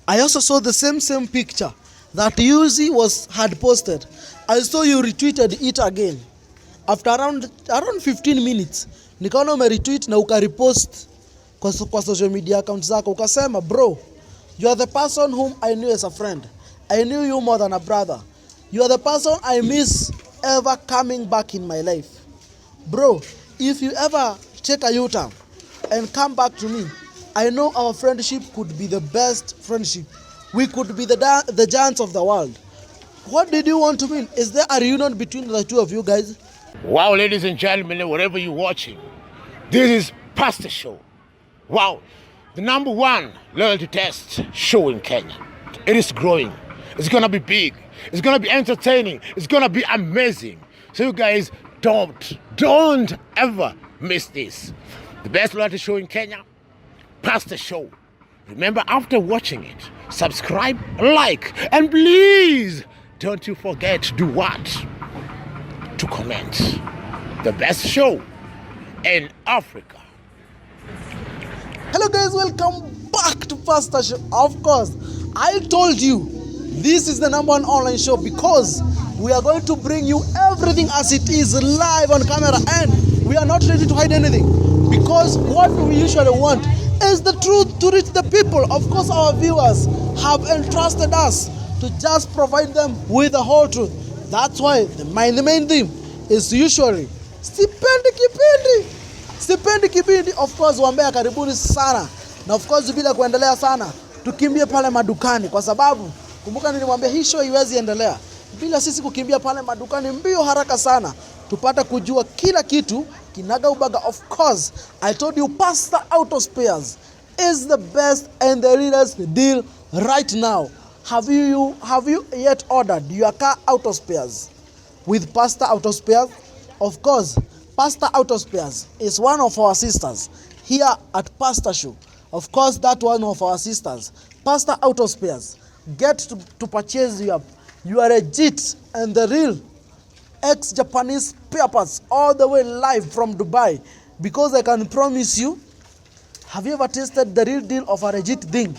I also saw the same picture that Yuzzy had posted. I saw you retweeted it again. After around 15 minutes, nikaona umeretweet na ukarepost kwa social media accounts zako. Ukasema, bro, you are the person whom I knew as a friend. I knew you more than a brother. You are the person I miss ever coming back in my life. Bro, if you ever take a U-turn and come back to me, I know our friendship could be the best friendship. We could be the giants of the world. What did you want to mean? Is there a reunion between the two of you guys? Wow, ladies and gentlemen, wherever you're watching, this is Pastor Show. Wow, the #1 loyalty test show in Kenya. It is growing. It's gonna be big. It's gonna be entertaining. It's gonna be amazing. So you guys don't ever miss this. The best loyalty show in Kenya, Pastor Show. Remember, after watching it, subscribe, like, and please don't you forget to do what? To comment. The best show in Africa. Hello guys, welcome back to Pastor Show. Of course, I told you this is the #1 online show because we are going to bring you everything as it is live on camera, and we are not ready to hide anything because what we usually want is the truth to reach the people. Of course, our viewers have entrusted us to just provide them with the whole truth. That's why the main theme is usually Sipendi Kipindi. Of course, wambea karibuni sana. Na of course, bila kuendelea sana, tukimbie pale madukani kwa sababu kumbuka nilimwambia hii show iwezi endelea bila sisi kukimbia pale madukani mbio haraka sana tupata kujua kila kitu kinaga ubaga. Of course, I told you Pastor Auto Spares is the best and the realest deal right now. Have you yet ordered your car auto spares with Pastor Auto Spares? Of course, Pastor Auto Spares is one of our sisters here at Pastor Show. Of course, that one of our sisters, Pastor Auto Spares. Get to purchase your legit and the real ex-Japanese spare parts all the way live from Dubai. Because I can promise you, have you ever tasted the real deal of a legit thing?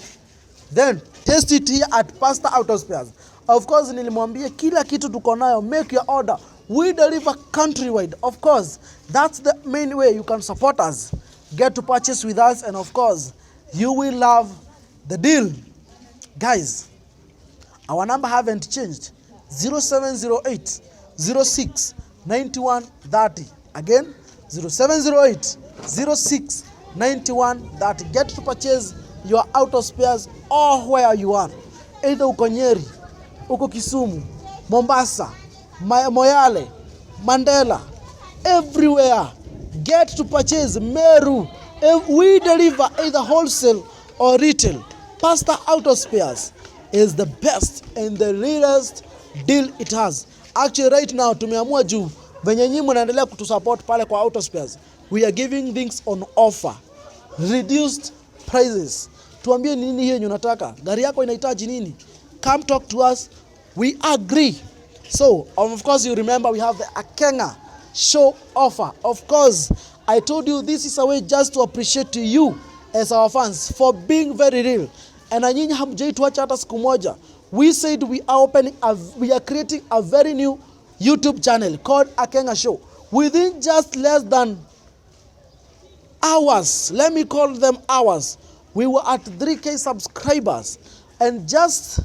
Then taste it here at Pastor Auto Spares. Of course, nilimwambia kila kitu tuko nayo, make your order. We deliver countrywide. Of course, that's the main way you can support us. Get to purchase with us, and of course, you will love the deal. Guys, our number haven't changed. 0708 06 91 30. Again, 0708 06 91 30. Get to purchase your auto spares all where you are. Either uko Nyeri, uko Kisumu, Mombasa, Moyale, Mandela, everywhere. Get to purchase Meru. We deliver either wholesale or retail. Pastor Auto Spares is the best and the realest deal it has. Actually, right now, tumeamua juu venye nyinyi mnaendelea kutusupport pale kwa Auto Spares. We are giving things on offer. Reduced prices. Tuambie nini hiyo unataka? Gari yako inahitaji nini? Come talk to us. We agree. So, of course, you remember we have the Akenga show offer. Of course, I told you this is a way just to appreciate you as our fans for being very real. And nyinyi hamjaituacha hata siku moja. We said we are creating a very new YouTube channel called Akenga Show. Within just less than hours, let me call them hours, we were at 3K subscribers. And just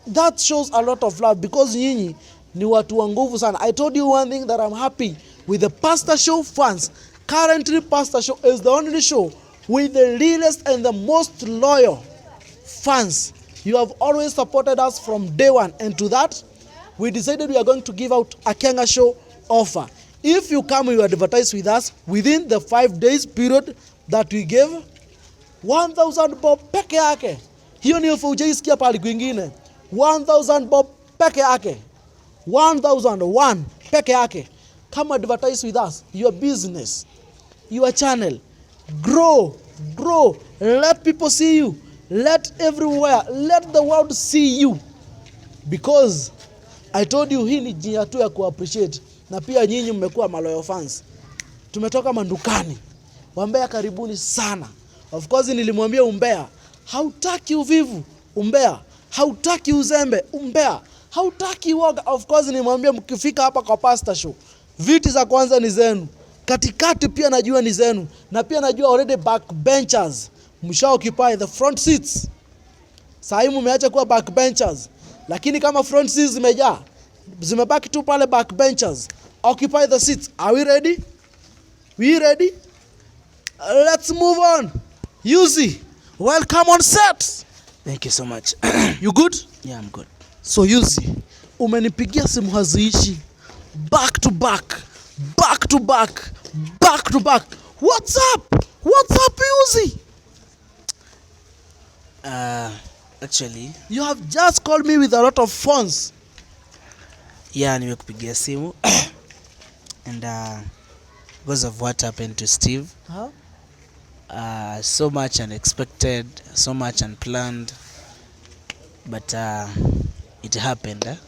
that shows a lot of love because nyinyi ni watu wa nguvu sana. I told you one thing that I'm happy with the Pastor Show fans. Currently, Pastor Show is the only show with the realest and the most loyal fans. You have always supported us from day one, and to that, we decided we are going to give out a Akenga Show offer. If you come, you advertise with us within the 5 days period that we gave, 1,000 bob peke yake. Hiyo ni offer hujaisikia pale kwingine. 1,000 bob peke yake. 1,001 peke yake. Come advertise with us. Your business, your channel. Grow. Let people see you. Let the world see you. Because I told you hii ni njia tu ya kuappreciate. Na pia nyinyi mmekuwa maloyal fans. Tumetoka mandukani. Wambea karibuni sana. Of course nilimwambia umbea Hautaki uvivu, umbea. Hautaki uzembe, umbea. Hautaki woga. Of course nimwambia mkifika hapa kwa pastor show, viti za kwanza ni zenu, katikati pia najua ni zenu, na pia najua already backbenchers msha occupy the front seats. Sasa hivi mmeacha kuwa backbenchers, lakini kama front seats zimejaa, zimebaki tu pale backbenchers. Occupy the seats. Are we ready? We ready? Let's move on. Yuzzy, welcome on set. Thank you so much. You good? Yeah, I'm good. So Yuzzy, umenipigia simu haziishi. Back to back. Back to back. Back to back. What's up? What's up, Yuzzy? Actually, you have just called me with a lot of phones. Yeah, nimekupigia simu. And because of what happened to Steve. Huh? So much unexpected, so much unplanned. But it happened.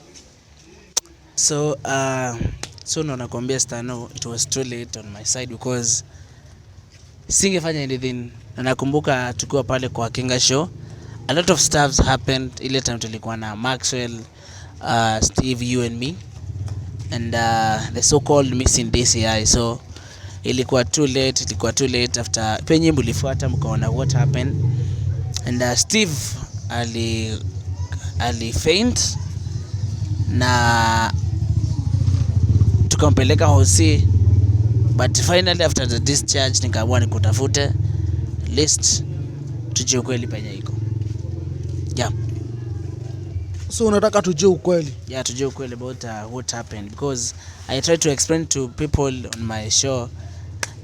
So nakwambia Stano, it was too late on my side because singefanya anything. Na nakumbuka tukiwa pale kwa Kinga show, a lot of stuffs happened. Ile time tulikuwa na Maxwell, Steve, you and me, and the so called missing DCI. So ilikuwa too late after penye mlifuata mkaona what happened. And Steve ali faint na tukampeleka hosi, but finally after the discharge nikaamua nikutafute list tujue kweli penye iko. Yeah. So unataka tujue ukweli? Yeah, tujue ukweli about what happened, because I tried to explain to people on my show,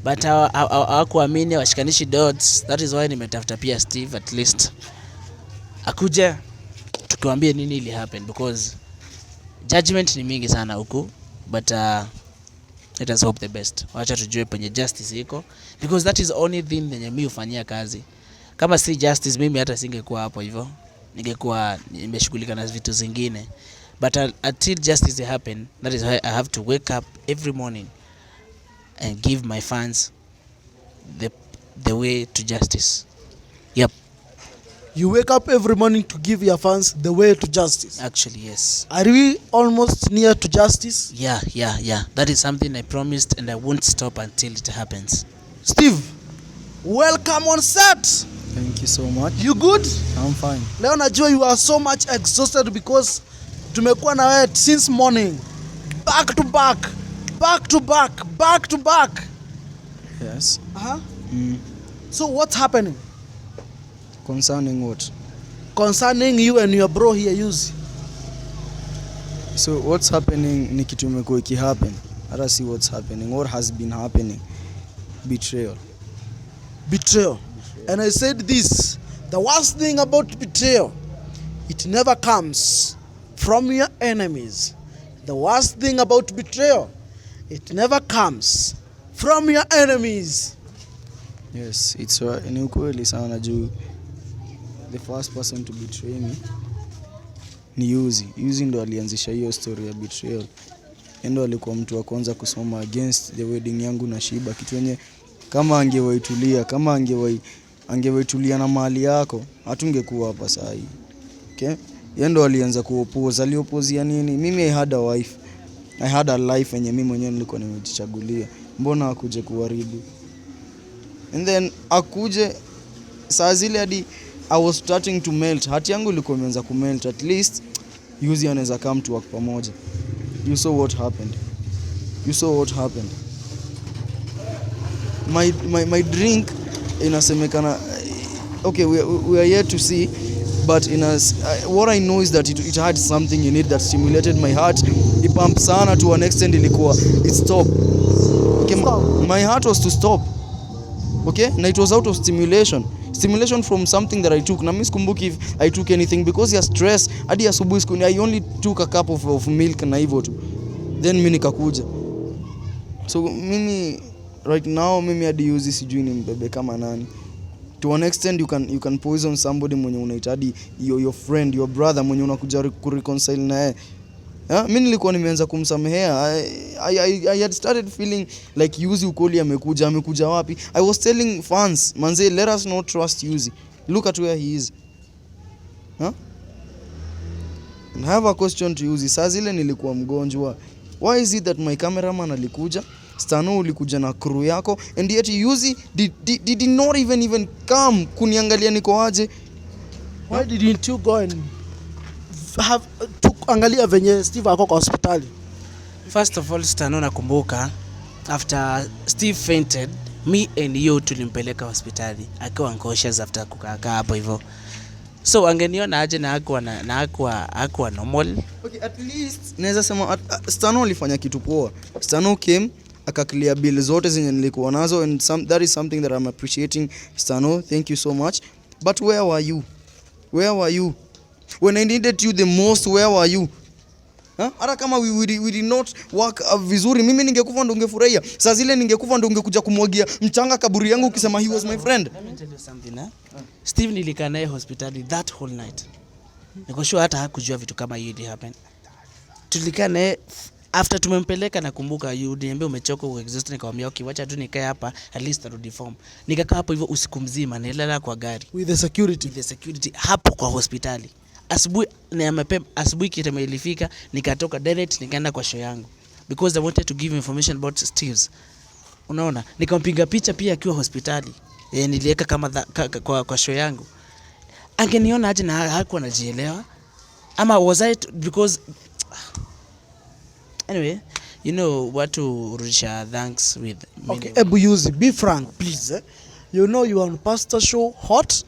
but hawakuamini, washikanishi dots. That is why nimetafuta pia Steve at least akuja tukiwaambie nini ili happen, because judgment ni mingi sana huku, but let us hope the best. Wacha tujue penye justice iko, because that is only thing yenye mimi hufanyia kazi. Kama si justice mimi hata singekuwa hapo hivyo, ningekuwa nimeshughulika na vitu zingine. But until justice happen, that is why I have to wake up every morning and give my fans the way to justice. Yep. You wake up every morning to give your fans the way to justice? Actually, yes. Are we almost near to justice? Yeah. That is something I promised, and I won't stop until it happens. Steve, welcome on set. Thank you so much. You good? I'm fine. Leo najua you are so much exhausted because tumekuwa na wewe since morning. Back to back. Back to back. Back to back. Yes. So what's happening? Concerning what? Concerning you and your bro here, Yuzzy. So what's happening ni kitu imekuwa ikihappen. Hata see what's happening. What has been happening? Betrayal. Betrayal. And I said this, the worst thing about betrayal, it never comes from your enemies. The worst thing about betrayal, it never comes from your enemies. Yes, it's ni ukweli sana juu the first person to betray me ni Yuzzy. Yuzzy ndo alianzisha hiyo story ya betrayal. Endo alikuwa mtu wa kwanza kusoma against the wedding yangu na Shiba, kitu yenye kama angewaitulia, kama angewaitulia na mali yako hatungekuwa hapa saa hii. Okay? Yeye ndo alianza kuoppose. Aliopozia nini? Mimi I had a wife. I had a life yenye mimi mwenyewe nilikuwa nimejichagulia. Mbona akuje kuharibu? And then akuje saa zile hadi I was starting to melt. Hati yangu ilikuwa imeanza kumelt. At least Yuzzy anaweza come to work pamoja. You saw what happened. My drink inasemekana, okay, we are yet to see, but what I know is that it had something in it that stimulated my heart. It pumped sana to an extent it stopped. Okay, my heart was to stop. Okay, na it was out of stimulation from something that I took. Na mimi sikumbuki if I took anything because ya stress. Hadi asubuhi siku I only took a cup of milk na hivyo tu. Then mimi nikakuja. So mimi right now mimi hadi Yuzzy sijui ni mbebe kama nani. To an extent you can poison somebody mwenye unahitaji your friend, your brother mwenye unakuja kureconcile na yeye. Mimi nilikuwa nimeanza kumsamehea. I had started feeling like Yuzzy ukoli amekuja wapi? I was telling fans, manze, let us not trust Yuzzy. Look at where he is. Huh? And I have a question to you. Saa zile nilikuwa mgonjwa. Why is it that my cameraman alikuja, Stano ulikuja na crew yako, and yet Yuzzy did not even come kuniangalia niko aje? Why didn't you go and have angalia venye Steve ako kwa hospitali? First of all, Stano nakumbuka after Steve fainted, me and you tulimpeleka hospitali akiwa unconscious after kukaa hapo hivyo. So angeniona aje na hakuwa normal. Okay, at least naweza sema Stano alifanya kitu poa. Stano came akaclear bill zote zenye nilikuwa nazo, and that is something that I'm appreciating. Stano, thank you so much. But where were you? Where were you when I needed you the most? Where were you? Hata kama we did not work vizuri, mimi ningekufa ndo ungefurahia. Saa zile ningekufa ndo ungekuja kumwagia mchanga kaburi yangu ukisema he was my friend. Let me tell you something, Steve nilikaa naye hospitali that whole night. Niko sure hata hakujua vitu kama hiyo ili happen. Tulikaa naye after tumempeleka, nakumbuka niambia umechoka uexhaust, nikamwambia okay, wacha tu nikae hapa at least arudi form. Nikakaa hapo hivyo usiku mzima, nilala kwa gari With the security hapo kwa hospitali. Asubuhi kitema ilifika, nikatoka direct nikaenda kwa show yangu because I wanted to give information about Steve's. Unaona, nikampiga picha pia akiwa hospitali. Niliweka kama kwa show yangu. Angeniona aje na hakuwa anajielewa? Ama was I because anyway, you know what to rudisha thanks with. Okay, Ebu Yuzzy, be frank please. You know you are on pastor show, hot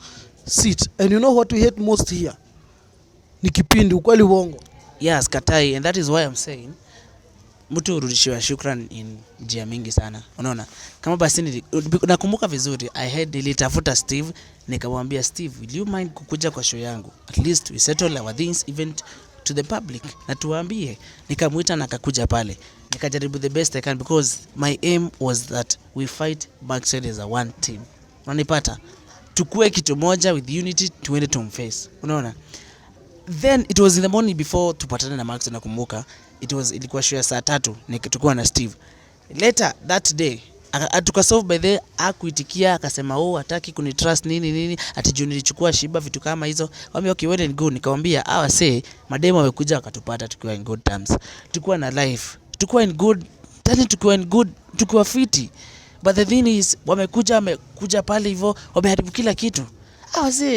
seat, and you know what we hate most here? Ni kipindi, ukweli uongo. Yes, katai, and that is why I'm saying mtu urudishiwa shukran in njia mingi sana. Unaona? Kama basi nakumbuka vizuri, nilitafuta Steve, nikamwambia Steve, will you mind kukuja kwa show yangu? At least we settle our things event to the public. Na tuambie, nikamuita na akakuja pale. Nikajaribu the best I can because my aim was that we fight Maxwell as a one team. Unanipata? Tukue kitu moja with unity, tuende tumface. Unaona? Then it was in the morning before tupatane na Max, nakumbuka ilikuwa show ya saa 3 nikitokuwa na Steve. Later that day tukasolve by the akuitikia, akasema hataki kunitrust nini ati juu nilichukua shiba vitu kama hizo. Wame okay well and good. Nikamwambia say mademo wamekuja wakatupata tukiwa in good terms, tukiwa na life, tukiwa in good tani, tukiwa in good, tukiwa fiti. But the thing is wamekuja pale hivyo wameharibu kila kitu.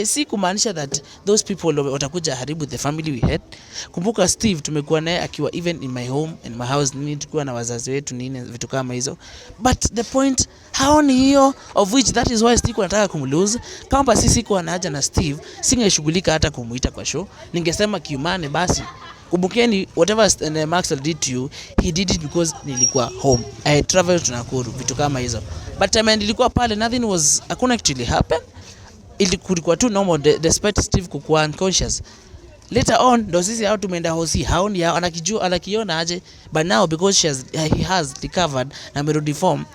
Si kumaanisha that those people watakuja haribu the family we had. Kumbuka Steve tumekuwa naye akiwa even in my home and my house nini, tukiwa na wazazi wetu nini vitu kama hizo. But the point haoni hiyo, of which that is why Steve anataka kumlose. Kama sisi kwa haja na Steve singeshughulika hata kumuita kwa show. Ningesema kiumane basi. Kumbukeni whatever Maxwell did to you, he did it because nilikuwa home. I traveled to Nakuru vitu kama hizo. But time nilikuwa pale, nothing was actually happen. Ilikuwa tu normal despite Steve kukuwa unconscious. Later on ndo sisi hao tumeenda hosi, haoni anakiona aje, but now because he has recovered na amerudi form,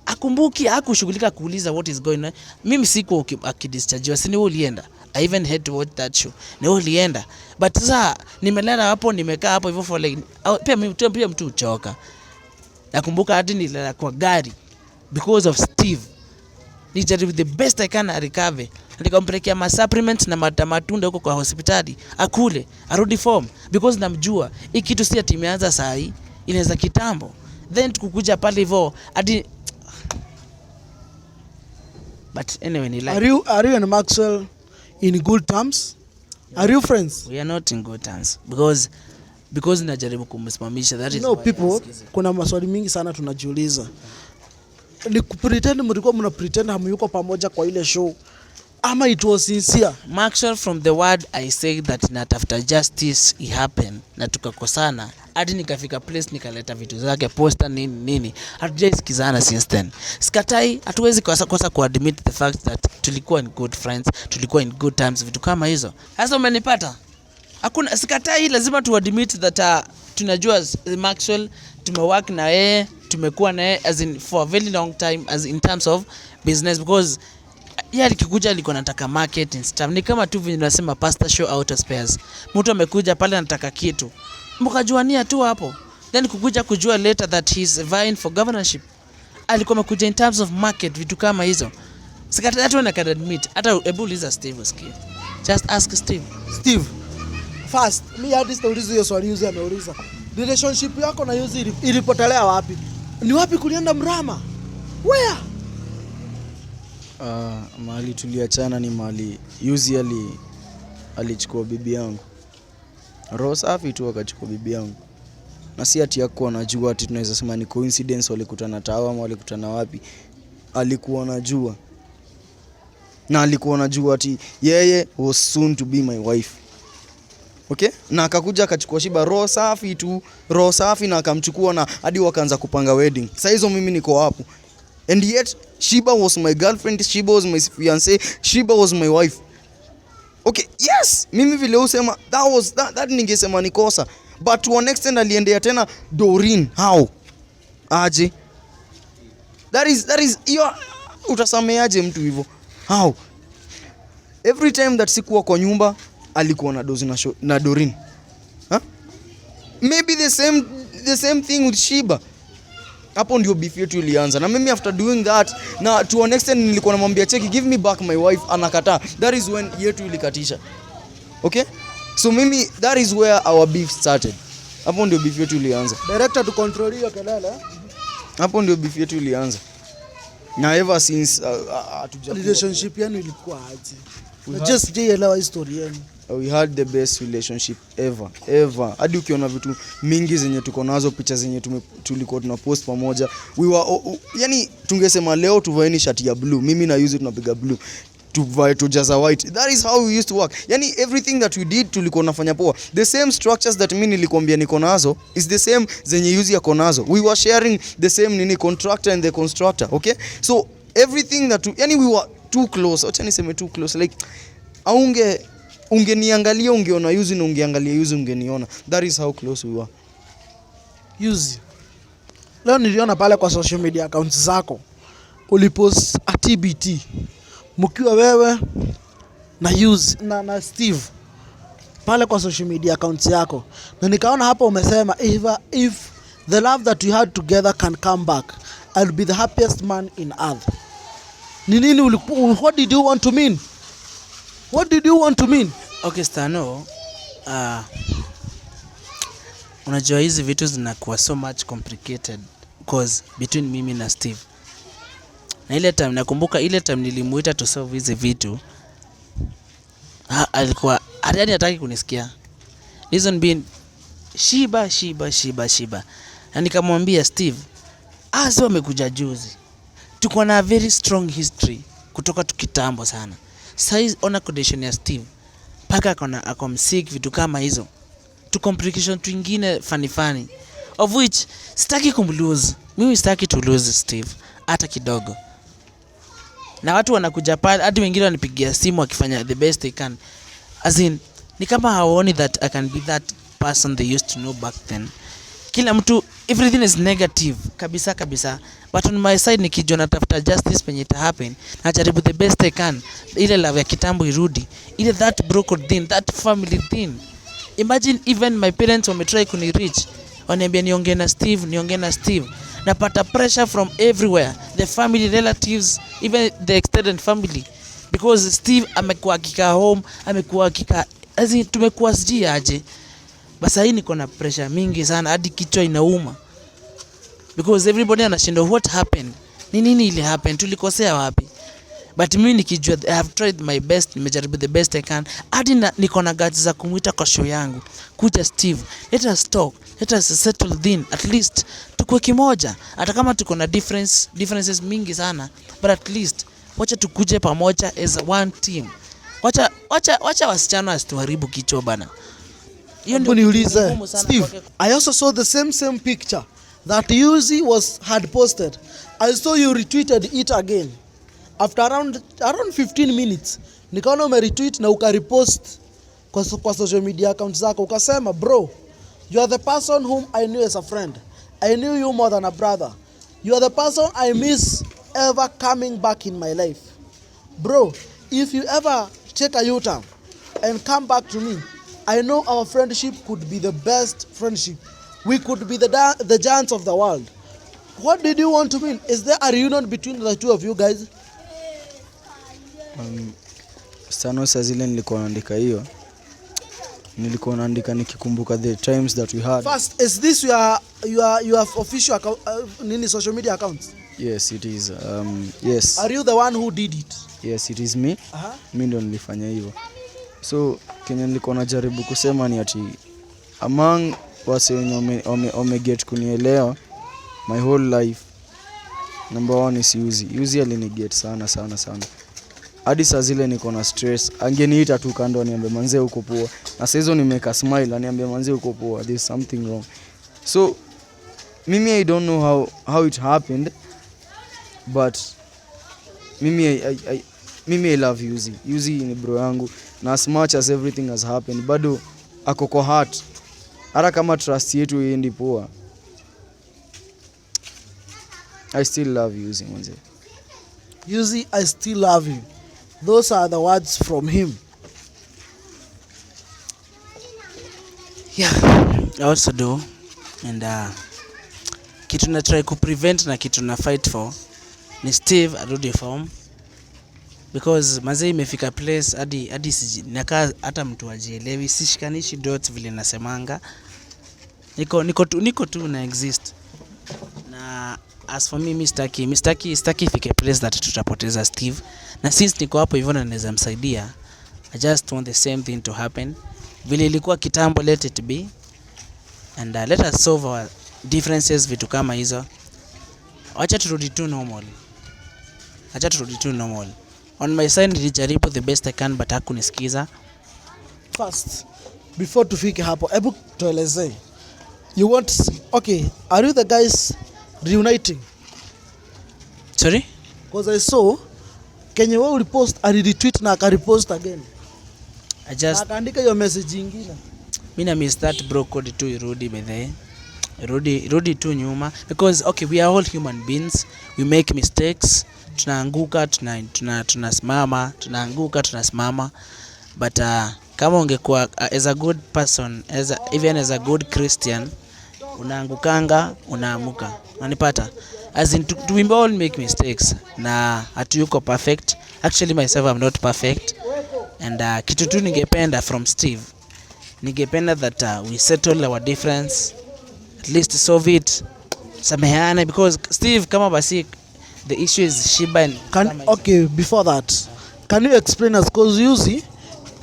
akumbuki hakushughulika kuuliza what is going on. Mimi siko akidischarge, si ni wewe ulienda. I even had to watch that show. Ni wewe ulienda. But sasa nimelala hapo, nimekaa hapo hivyo for like pia mtu uchoka. Nakumbuka hadi nilala kwa gari because of Steve. Nijaribu the best I can recover. Nikampelekea supplements na matunda huko kwa hospitali. Akule, arudi form because namjua hii kitu si ati imeanza saa hii, inaweza kitambo. Then tukukuja pale hivyo hadi. But anyway, ni like Are you and Maxwell in good terms? Are you friends? We are not in good terms because najaribu kumsimamisha. That is people, kuna maswali mingi sana tunajiuliza. Ni pretend mlikuwa mna pretend hamyuko pamoja kwa ile show ama it was sincere? Maxwell, from the word I say that natafuta justice it happened na tukakosana hadi nikafika place nikaleta vitu zake poster nini hatujasikizana since then. Sikatai, hatuwezi kosa ku admit the fact that tulikuwa in good friends, tulikuwa in good times vitu kama hizo. Sasa umenipata? Hakuna, sikatai, lazima tu admit that tunajua Maxwell tumework na yeye, tumekuwa na yeye as in for a very long time as in terms of business because alikuja alikuwa anataka market and stuff. Ni kama tu vile tunasema pasta show out of spares. Mtu amekuja pale anataka kitu, mkajuania tu hapo, then kukuja kujua later that he's vying for governorship. Alikuwa amekuja in terms of market vitu kama hizo. Sikata hata na can admit. Hata hebu uliza Steve usikie. Just ask Steve. Steve, first, mi hadi sitauliza hiyo swali Yuzzy ameuliza. Relationship yako na Yuzzy ilipotelea wapi? Ni wapi kulienda mrama? Where? Mahali tuliachana ni mahali Yuzzy alichukua bibi yangu. Roho safi tu akachukua bibi yangu. Na si ati yako anajua ati tunaweza sema ni coincidence walikutana Tawa ama walikutana wapi. Alikuwa anajua. Na alikuwa anajua ati yeye was soon to be my wife. Okay? Na akakuja akachukua Shiba roho safi tu, roho safi na akamchukua na hadi wakaanza kupanga wedding. Sasa hizo mimi niko hapo. And yet Shiba was my girlfriend, Shiba was my fiancé, Shiba was my wife. Okay, yes, mimi vile usema that ningesema ni kosa. But to an extent aliendea tena Doreen. How? Aje. That is utasameaje mtu hivyo? How? Every time that sikuwa kwa nyumba alikuwa na dozi na Doreen. Huh? Maybe the same thing with Shiba. Hapo ndio beef yetu ilianza. Na mimi after doing that, na to an extent nilikuwa namwambia cheki, give me back my wife, anakataa. That is when yetu ilikatisha. Okay? So mimi, that is where our beef started. Hapo ndio beef yetu ilianza. Director to control hiyo kelele. Hapo ndio beef yetu ilianza. Na ever since relationship yenu ilikuwa aje? Just elewa history yenu. We had the best relationship ever. Hadi ukiona vitu mingi zenye tuko nazo, picha zenye tulikuwa tunapost pamoja. We were yani tungesema leo tuvaeni shati ya blue. Mimi na Yuzzy tunapiga blue. Tujaza white. That is how we used to work. Yani everything that we did tulikuwa tunafanya poa. The same structures that mimi nilikwambia niko nazo is the same zenye Yuzzy yako nazo. We were sharing the same contractor and the constructor, okay? So everything that yani we were too close. Acha niseme too close, like ungeniangalia ungeona Yuzzy na ungeangalia Yuzzy ungeniona. That is how close we were. Yuzzy, leo niliona pale kwa social media accounts zako ulipost a TBT mkiwa wewe na Yuzzy na Steve pale kwa social media accounts yako, na nikaona hapo umesema if the love that we had together can come back, I'll be the happiest man in earth. Nini what did you want to mean? What did you want to mean? Okay, Stano, unajua hizi vitu zinakuwa so much complicated because between mimi na Steve. Na ile time nakumbuka ile time nilimuita to solve hizi vitu. Alikuwa hadi hataki kunisikia. Reason being Shiba. Na nikamwambia Steve, sio amekuja juzi. Tuko na very strong history kutoka tukitambo sana. Size ona condition ya Steve. Paka ako msick vitu kama hizo. Tu complication twingine funny of which sitaki kumlose. Mimi sitaki to lose Steve hata kidogo. Na watu wanakuja pale hadi wengine wanipigia simu wakifanya the best they can. As in ni kama hawaoni that I can be that person they used to know back then. Kila mtu everything is negative kabisa. But on my side nikijua natafuta justice penye ita happen, najaribu the best I can. Ile love ya kitambo irudi. Ile that broken thing, that family thing. Imagine even my parents wametry kuni reach. Waniambia niongee na Steve. Napata pressure from everywhere. The family, relatives, even the extended family. Because Steve amekuwa akika home, amekuwa akika tumekuwa siji aje. Basa hii niko na pressure mingi sana hadi kichwa inauma. Because everybody anashinda what happened. Ni nini ile happen? Tulikosea wapi? But mimi nikijua I have tried my best, nimejaribu the best I can. Hadi niko na guts za kumuita kwa show yangu. Kuja Steve, let us talk, let us settle thing, at least tukue kimoja. Hata kama tuko na differences mingi sana, but at least wacha tukuje pamoja as one team. Wacha wasichana wasituharibu kichwa bana. Hiyo ndio niulize Steve. I also saw the same picture that Yuzzy had posted. I saw you retweeted it again. After around 15 minutes, nikaona umeretweet na ukarepost kwa social media account zako ukasema, bro, you are the person whom I knew as a friend. I knew you more than a brother. You are the person I miss ever coming back in my life. Bro, if you ever take a U-turn and come back to me, I know our friendship could be the best friendship. We could be the giants of the world. What did you want to mean? Is there a reunion between the two of you guys? Sana saa zile nilikuwa naandika hiyo. Nilikuwa naandika nikikumbuka the times that we had. First, is this your official account, nini social media accounts? Yes, it is. Yes. Are you the one who did it? Yes, it is me. Mimi ndo nilifanya hivyo. So Kenya nilikuwa najaribu kusema ni ati among wase wenye get kunielewa my whole life, number one is Yuzzy. Yuzzy aliniget sana. Hadi saa zile niko na stress, angeniita tu kando aniambie manze uko poa. Na saa hizo nimeka smile aniambie manze uko poa, there's something wrong. So mimi I don't know how it happened, but mimi I love Yuzzy. Yuzzy ni bro yangu, na as much as everything has happened bado ako kwa heart. Hata kama trust yetu iendi poa, I still love Yuzzy manze. Yuzzy, I still love you. Those are the words from him. Yeah, I also do. And kitu na try ku prevent na kitu na fight for ni Steve arudi form, because mazee imefika place hadi nakaa hata mtu ajielewi, sishikanishi dots vile nasemanga. Niko tu na exist. Na as for me, mistaki ifike place that tutapoteza Steve. Na since niko hapo hivyo na naweza msaidia, I just want the same thing to happen vile ilikuwa kitambo. Let it be, and let us solve our differences, vitu kama hizo. Acha turudi tu normal. On my side nilijaribu the best I can, but hakunisikiza. First, before tufike hapo, hebu tueleze. Okay, are you the guys reuniting? Sorry? Because I saw Kenya wewe ulipost, retweet na akarepost again. Akaandika hiyo message nyingine. Mimi na miss that bro, code tu irudi bedhe. Rudi tu nyuma, because okay, we are all human beings, we make mistakes, tunaanguka, tunasimama, tunaanguka, tunasimama. But kama ungekuwa as a good person, even as a good Christian, unaangukanga, unaamuka. Unanipata? As in we all make mistakes, na hatuyuko perfect. Actually myself, I'm not perfect. And kitu tu ningependa from Steve, ningependa that we settle our difference, at least solve it, samehane, because Steve kama basi the issue is Shiba and okay, before that, can you explain us, because Yuzzy,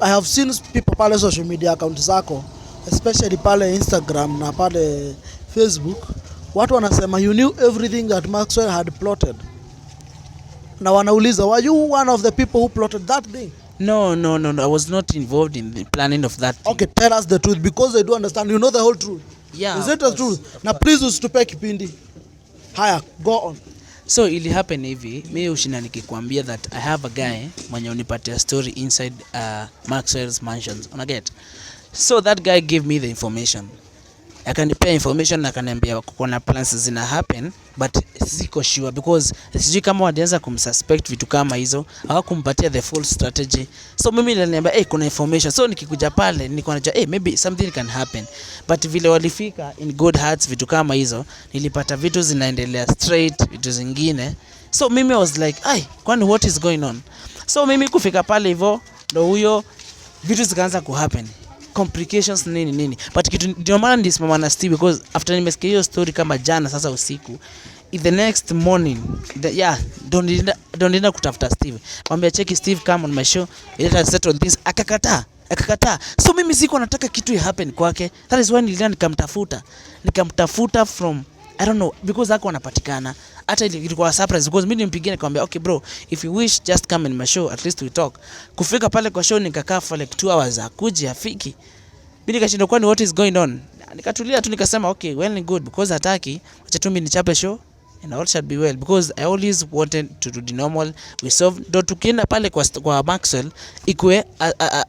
I have seen people pale social media account zako, especially pale Instagram na pale Facebook, watu wanasema you knew everything that Maxwell had plotted. Na wanauliza, were you one of the people who plotted that thing? No, I was not involved in the planning of that thing. Okay, tell us the truth, because I do understand you know the whole truth. Yeah, is it the truth? Na please usitupe kipindi. Haya, go on. So ili happen hivi, mimi ushina nikikwambia that I have a guy mwenye unipatia story inside Maxwell's mansions. Unaget? So that guy gave me the information. Akanipea information na akaniambia kuna plans zina happen, but siko sure because sijui kama walianza kumsuspect vitu kama hizo, hawakumpatia the full strategy. So mimi niliambia kuna information. So nikikuja pale nilikuwa najua maybe something can happen. But vile walifika in good hearts, vitu kama hizo, nilipata vitu zinaendelea straight, vitu zingine. So mimi was like, kwani what is going on? So mimi kufika pale hivyo ndo huyo vitu zikaanza ku happen. Complications nini, but kitu ndio maana ndisimama na Steve, because after nimesikia hiyo story kama jana sasa usiku, the next morning don't need kutafuta Steve, mwambie cheki Steve, come on my show, let us settle this. Akakataa. So mimi siko nataka kitu ya happen kwake. That is why nikamtafuta from I don't know, because hako anapatikana. Hata ilikuwa surprise because mimi nimpigia nikamwambia okay bro, if you wish just come in my show, at least we talk. Kufika pale kwa show nikakaa for like 2 hours, akuja afiki. Mimi nikashinda kwani what is going on. Nikatulia tu nikasema okay, well and good, because hataki acha tu mimi nichape show and all shall be well, because I always wanted to do the normal. We solve do tukienda pale kwa Maxwell ikue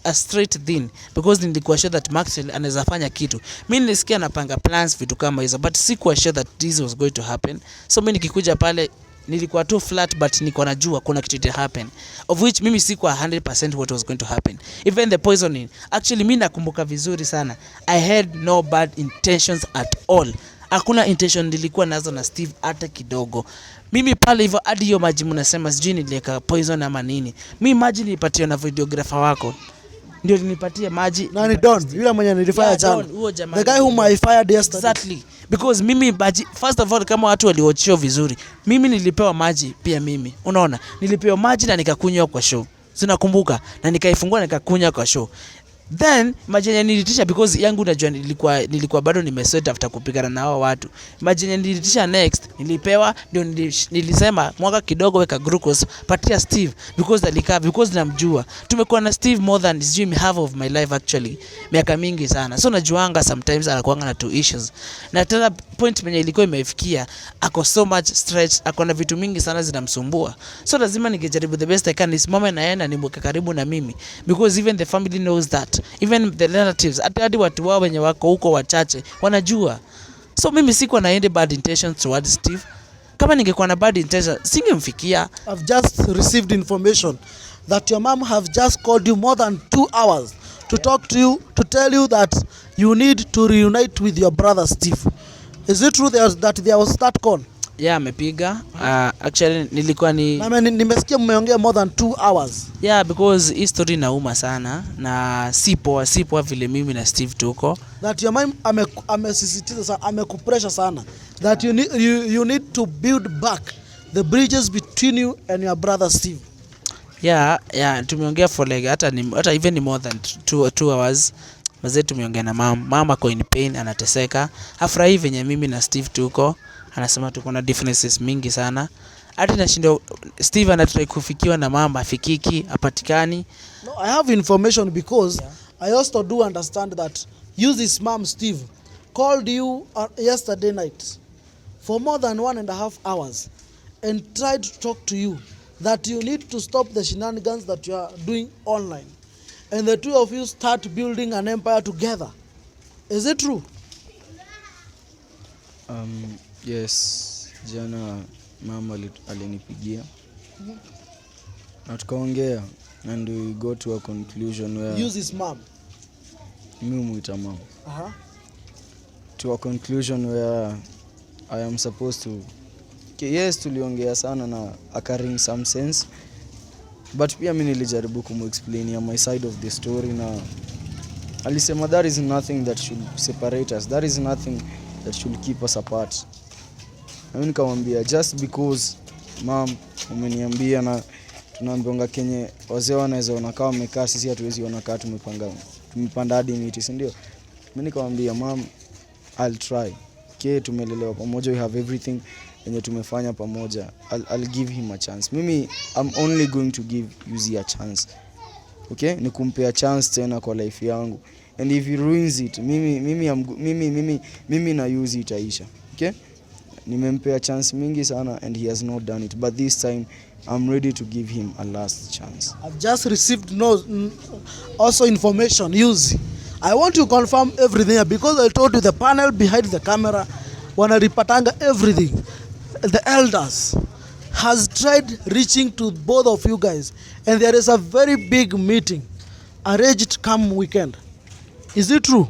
a straight thing, because nilikuwa sure that Maxwell anaweza fanya kitu. Mimi nilisikia anapanga plans vitu kama hizo, but sikuwa sure that this was going to happen. So mimi nikikuja pale nilikuwa too flat, but nilikuwa najua kuna kitu ita happen, of which mimi sikuwa 100% what was going to happen. Even the poisoning, actually mimi nakumbuka vizuri sana, I had no bad intentions at all. Hakuna intention nilikuwa nazo na Steve hata kidogo. Mimi pale hivyo hadi hiyo maji mnasema sijui niliweka poison ama nini. Mimi maji nilipatiwa na videographer wako. Ndio nilipatia maji. Nani Don? Yule mwenye nilifire jana. The guy whom I fired yesterday. Exactly. Because mimi maji, first of all, kama watu waliwatch vizuri, mimi nilipewa maji pia mimi. Unaona? Nilipewa maji na nikakunywa kwa show. Sinakumbuka na nikaifungua nikakunywa kwa show. Then imagine nilitisha because yangu unajua nilikuwa bado nimesweat after kupigana na hao watu. Imagine nilitisha next nilipewa ndio nilisema mwaka kidogo weka glucose patia Steve because namjua. Tumekuwa na Steve more than half of my life actually. Miaka mingi sana. So najuanga sometimes anakuanga na two issues. Na tena point mwenye ilikuwa imefikia ako so much stretch, ako na vitu mingi sana zinamsumbua. So lazima ningejaribu the best I can nisimame na yeye na nimweke karibu na mimi because even the family knows that. Even the relatives, hadi watu wao wenye wako huko wachache wanajua. So mimi sikuwa na any bad intentions towards Steve. Kama ningekuwa na bad intentions singemfikia. I've just received information that your mom have just called you more than 2 hours to talk to you, to tell you that you need to reunite with your brother Steve. Is it true that there was that call? Yeah, amepiga. Actually nilikuwa nimesikia mmeongea more than 2 hours. Yeah, because hii story inauma sana na si poa vile mimi na Steve tuko. That your mom amesisitiza sana, amekupressure sana that you need to build back the bridges between you and your brother Steve. Yeah, tumeongea for like hata even more than 2 hours. Mazee tumeongea na mama ako in pain, anateseka. Afurahi venye mimi na Steve tuko. Anasema tuko na differences mingi sana. Hata nashinda Steve anataka kufikiwa na mama afikiki, apatikani. No, I have information because I also do understand that Yuzzy's mom Steve called you yesterday night for more than 1.5 hours and tried to talk to you that you need to stop the shenanigans that you are doing online. And the two of you start building an empire together. Is it true? Yes, jana mama alinipigia na tukaongea and we got to a conclusion where Use his mom. Mimi muita mama. To a conclusion where I am supposed to. Yes, tuliongea sana na akaring some sense. But pia mimi nilijaribu kumexplain ya my side of the story na alisema there is nothing that should separate us. There is nothing that should keep us apart. Na mimi nikamwambia just because mom umeniambia na tunaambiwa Kenya wazee wanaweza wanakaa wamekaa, sisi hatuwezi wanakaa tumepanda hadi miti, si ndio? Mimi nikamwambia mom I'll try. Okay, tumelelewa pamoja, we have everything yenye tumefanya pamoja. I'll give him a chance. Mimi I'm only going to give Yuzzy a chance. Okay? Nikumpea chance tena kwa life yangu. And if he ruins it, mimi na Yuzzy itaisha. Okay? Nimempea chance mingi sana and he has not done it. But this time I'm ready to give him a last chance. I've just received also information, Yuzzy. I want to confirm everything because I told you the panel behind the camera wanaripatanga everything. The elders has tried reaching to both of you guys and there is a very big meeting arranged come weekend. Is it true?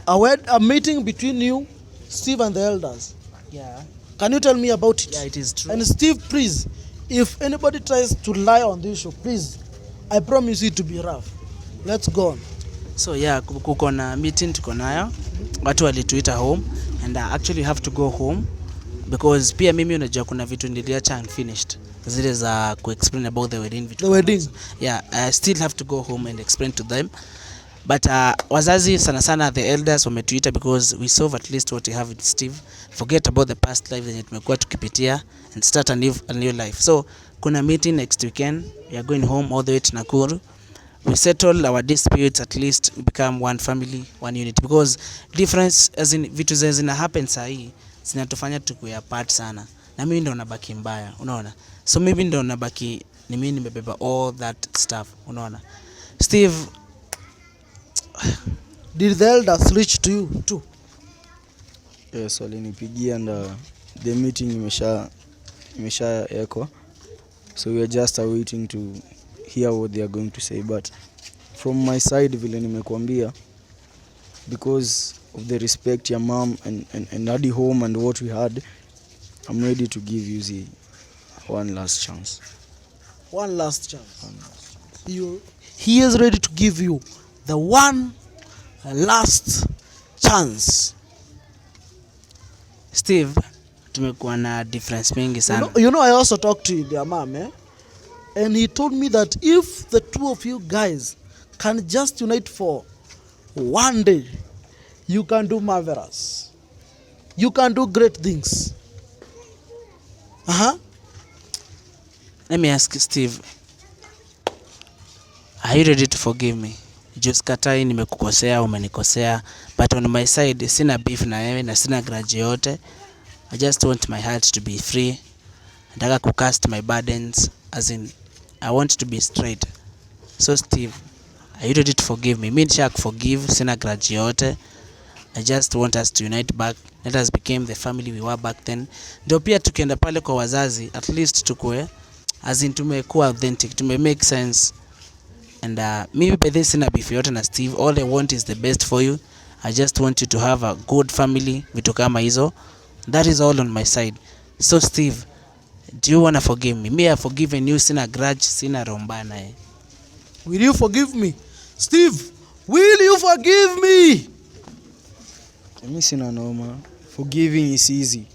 A meeting between you, Steve, and the elders. Yeah. Can you tell me about it? Yeah, it is true. And Steve, please, if anybody tries to lie on this show, please, I promise you to be rough. Let's go on. So yeah, kuko na meeting tuko nayo. Watu walituita home and I actually have to go home because pia mimi unajua kuna vitu niliacha unfinished. Zile za explain about the wedding vitu. The wedding. Yeah, I still have to go home and explain to them. But wazazi sana the elders wametuita because we saw at least what we have with Steve. Forget about the past life that tumekuwa tukipitia and start a new life. So kuna meeting next weekend. We are going home all the way to Nakuru. We settle our disputes, at least become one family, one unit, because difference as in vitu zina happen sahi zinatufanya tukue apart sana, na mimi ndo nabaki mbaya, unaona. So mimi ndo nabaki, ni mimi nimebeba all that stuff, unaona. Steve, did the elders reach to you too? Yes, walinipigia and the meeting imesha eko, so we are just waiting to hear what they are going to say. But from my side, vile nimekuambia, because of the respect your mom and daddy home and what we had, I'm ready to give Yuzzy One last chance. One last chance. He is ready to give you the one last chance. Steve, tumekuwa na difference mingi sana. You know I also talked to their mom, and he told me that if the two of you guys can just unite for one day, you can do marvelous. You can do great things. Let me ask you, Steve, are you ready to forgive me? Just katai nimekukosea, umenikosea, but on my side sina beef na wewe na sina grudge yote. I just want my heart to be free. Nataka kucast my burdens, as in I want to be straight. So Steve, are you ready to forgive me? Mimi nisha forgive, sina grudge yote. I just want us to unite back. Let us become the family we were back then. Ndio pia tukienda pale kwa wazazi, at least tukue, as in tumekuwa authentic, tume make sense. And maybe by this sina beef yote na Steve. All I want is the best for you. I just want you to have a good family, vitu kama hizo. That is all on my side. So Steve, do you want to forgive me? Me, I have forgiven you, sina grudge, sina rombana. Will you forgive me? Steve, will you forgive me? Mimi sina noma. Forgiving is easy,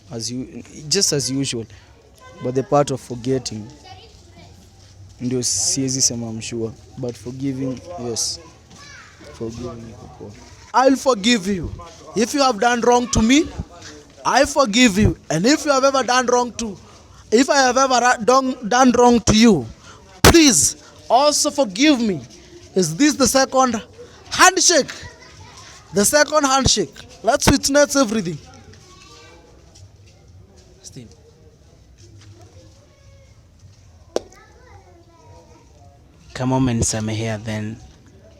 just as usual. But the part of forgetting, ndio siwezi sema I'm sure. But forgiving, yes. Forgiving iko poa. I'll forgive you. If you have done wrong to me, I forgive you. And if you have ever done wrong to, if I have ever done wrong to you, please also forgive me. Is this the second handshake? The second handshake. Let's witness everything. Steve. Kama umenisamehea, then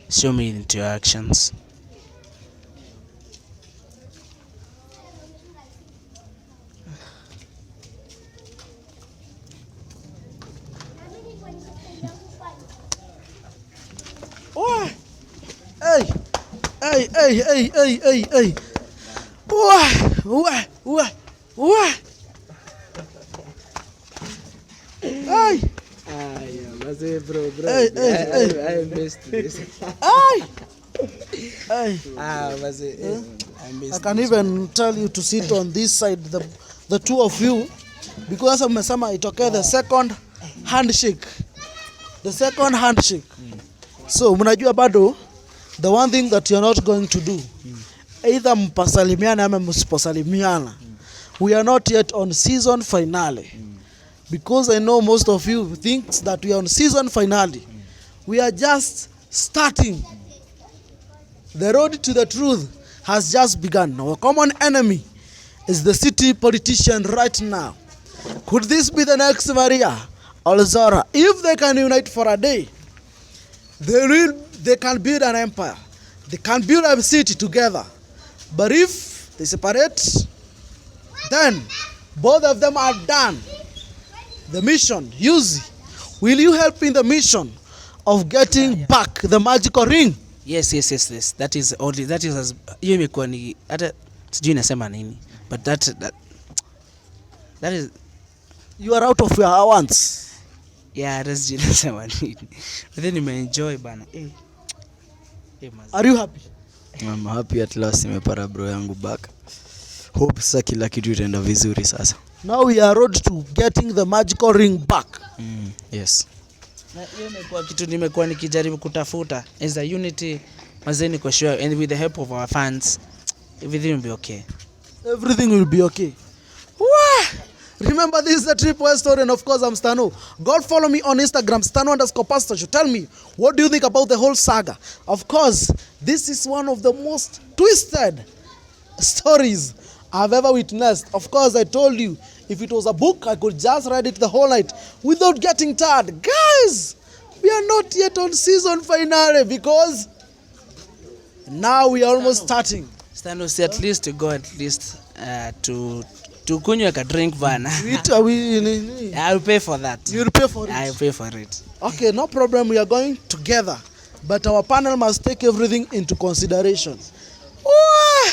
show me into your actions. Oh, hey, hey, hey, hey, hey, hey, hey. Hey. Bro. Hey. I missed this. Hey. I missed. I can even tell you to sit on this side, the two of you, because umesema itokee the second handshake. The second handshake. So mnajua bado the one thing that you're not going to do, either mpasalimiana ama msiposalimiana. We are not yet on season finale. Because I know most of you think that we are on season finale. We are just starting. The road to the truth has just begun. Our common enemy is the city politician right now. Could this be the next Maria or Zora? If they can unite for a day, they can build an empire. They can build a city together. But if they separate, then both of them are done. The mission, Yuzzy, will you help in the mission of getting back the magical ring? Yes. That is only, that is as hiyo imekuwa ni hata sijui nasema nini, but that is, you are out of your allowance. Yeah, that's sijui nasema nini. But then nimeenjoy bana. Are you happy? I'm happy at last nimepata bro yangu back. Hope sasa kila kitu itaenda vizuri sasa. Now we are road to getting the magical ring back. Yes. Na hiyo imekuwa kitu nimekuwa nikijaribu kutafuta as a unity, mazeni kwa sure, and with the help of our fans everything will be okay. Everything will be okay. Wah! Remember, this is the Tripwire story, and of course I'm Stano. God, follow me on Instagram, Stano_pastor. Tell me, what do you think about the whole saga? Of course, this is one of the most twisted stories I've ever witnessed. Of course, I told you, if it was a book, I could just read it the whole night without getting tired. Guys, we are not yet on season finale because now we are almost starting. Stano, see, at least to go to kunywa ka drink bana. I'll pay for that. You'll pay for it? I'll pay for it. Okay, no problem. We are going together. But our panel must take everything into consideration. Why?